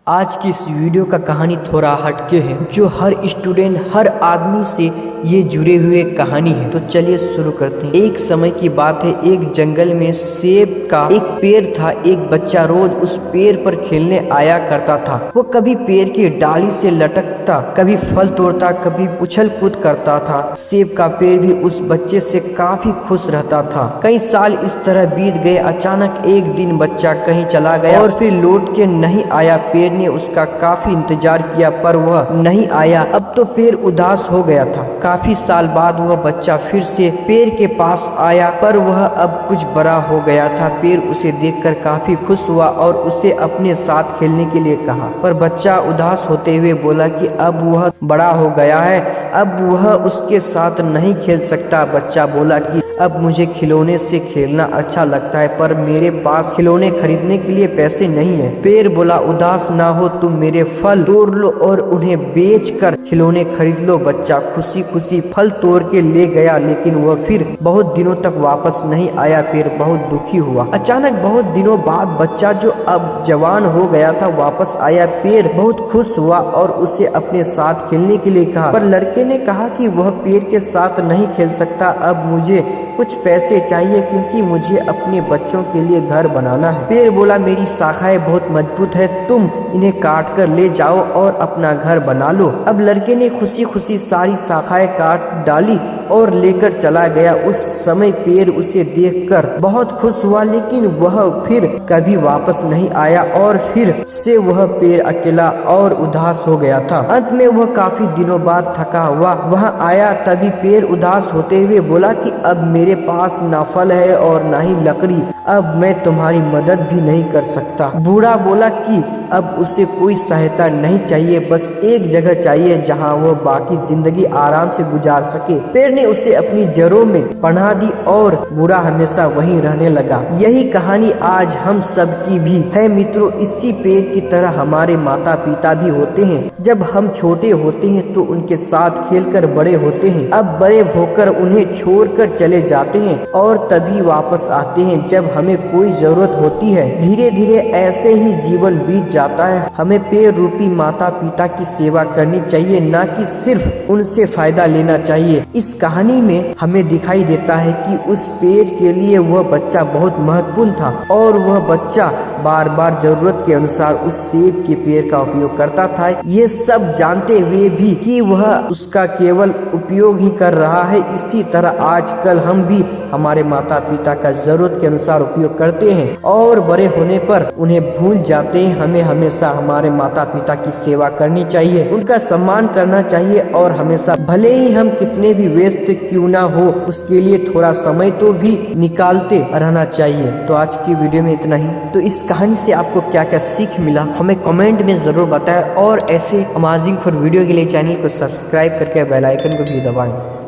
आज की इस वीडियो का कहानी थोड़ा हटके है, जो हर स्टूडेंट हर आदमी से ये जुड़े हुए कहानी है। तो चलिए शुरू करते हैं। एक समय की बात है, एक जंगल में सेब का एक पेड़ था। एक बच्चा रोज उस पेड़ पर खेलने आया करता था। वो कभी पेड़ की डाली से लटकता, कभी फल तोड़ता, कभी उछल कूद करता था। सेब का पेड़ भी उस बच्चे से काफी खुश रहता था। कई साल इस तरह बीत गए। अचानक एक दिन बच्चा कहीं चला गया और फिर लौट के नहीं आया। पेड़ ने उसका काफी इंतजार किया पर वह नहीं आया। अब तो पेड़ उदास हो गया था। काफी साल बाद वह बच्चा फिर से पेड़ के पास आया, पर वह अब कुछ बड़ा हो गया था। पेड़ उसे देखकर काफी खुश हुआ और उसे अपने साथ खेलने के लिए कहा, पर बच्चा उदास होते हुए बोला कि अब वह बड़ा हो गया है, अब वह उसके साथ नहीं खेल सकता। बच्चा बोला कि अब मुझे खिलौने से खेलना अच्छा लगता है, पर मेरे पास खिलौने खरीदने के लिए पैसे नहीं है। पेड़ बोला, उदास ना हो, तुम मेरे फल तोड़ लो और उन्हें बेचकर खिलौने खरीद लो। बच्चा खुशी खुशी फल तोड़ के ले गया, लेकिन वह फिर बहुत दिनों तक वापस नहीं आया। पेड़ बहुत दुखी हुआ। अचानक बहुत दिनों बाद बच्चा, जो अब जवान हो गया था, वापस आया। पेड़ बहुत खुश हुआ और उसे अपने साथ खेलने के लिए कहा, पर लड़के ने कहा कि वह पेड़ के साथ नहीं खेल सकता। अब मुझे कुछ पैसे चाहिए, क्योंकि मुझे अपने बच्चों के लिए घर बनाना है। पेड़ बोला, मेरी शाखाएं बहुत मजबूत है, तुम इन्हें काट कर ले जाओ और अपना घर बना लो। अब लड़के ने खुशी खुशी सारी शाखाएं काट डाली और लेकर चला गया। उस समय पेड़ उसे देखकर बहुत खुश हुआ, लेकिन वह फिर कभी वापस नहीं आया और फिर से वह पेड़ अकेला और उदास हो गया था। अंत में वह काफी दिनों बाद थका हुआ वहाँ आया। तभी पेड़ उदास होते हुए बोला कि अब मेरे पास ना फल है और ना ही लकड़ी, अब मैं तुम्हारी मदद भी नहीं कर सकता। बूढ़ा बोला कि अब उसे कोई सहायता नहीं चाहिए, बस एक जगह चाहिए जहां वह बाकी जिंदगी आराम से गुजार सके। पेड़ ने उसे अपनी जड़ों में पनाह दी और बूढ़ा हमेशा वहीं रहने लगा। यही कहानी आज हम सब की भी है मित्रों। इसी पेड़ की तरह हमारे माता पिता भी होते हैं। जब हम छोटे होते हैं तो उनके साथ खेलकर बड़े होते हैं। अब बड़े होकर उन्हें छोड़कर चले जाते हैं और तभी वापस आते हैं जब हमें कोई जरूरत होती है। धीरे धीरे ऐसे ही जीवन बीत जाता है। हमें पेड़ रूपी माता पिता की सेवा करनी चाहिए, ना कि सिर्फ उनसे फायदा लेना चाहिए। इस कहानी में हमें दिखाई देता है कि उस पेड़ के लिए वह बच्चा बहुत महत्वपूर्ण था और वह बच्चा बार बार जरूरत के अनुसार उस सेब के पेड़ का उपयोग करता था, ये सब जानते हुए भी कि वह उसका केवल उपयोग ही कर रहा है। इसी तरह आजकल हम भी हमारे माता पिता का जरूरत के अनुसार उपयोग करते हैं और बड़े होने पर उन्हें भूल जाते हैं। हमें हमेशा हमारे माता पिता की सेवा करनी चाहिए, उनका सम्मान करना चाहिए और हमेशा भले ही हम कितने भी व्यस्त क्यों ना हो, उसके लिए थोड़ा समय तो भी निकालते रहना चाहिए। तो आज की वीडियो में इतना ही। तो इस कहानी से आपको क्या क्या सीख मिला हमें कमेंट में जरूर बताएं और ऐसे अमेजिंग फॉर वीडियो के लिए चैनल को सब्सक्राइब करके बेल आइकन को भी दबाएं।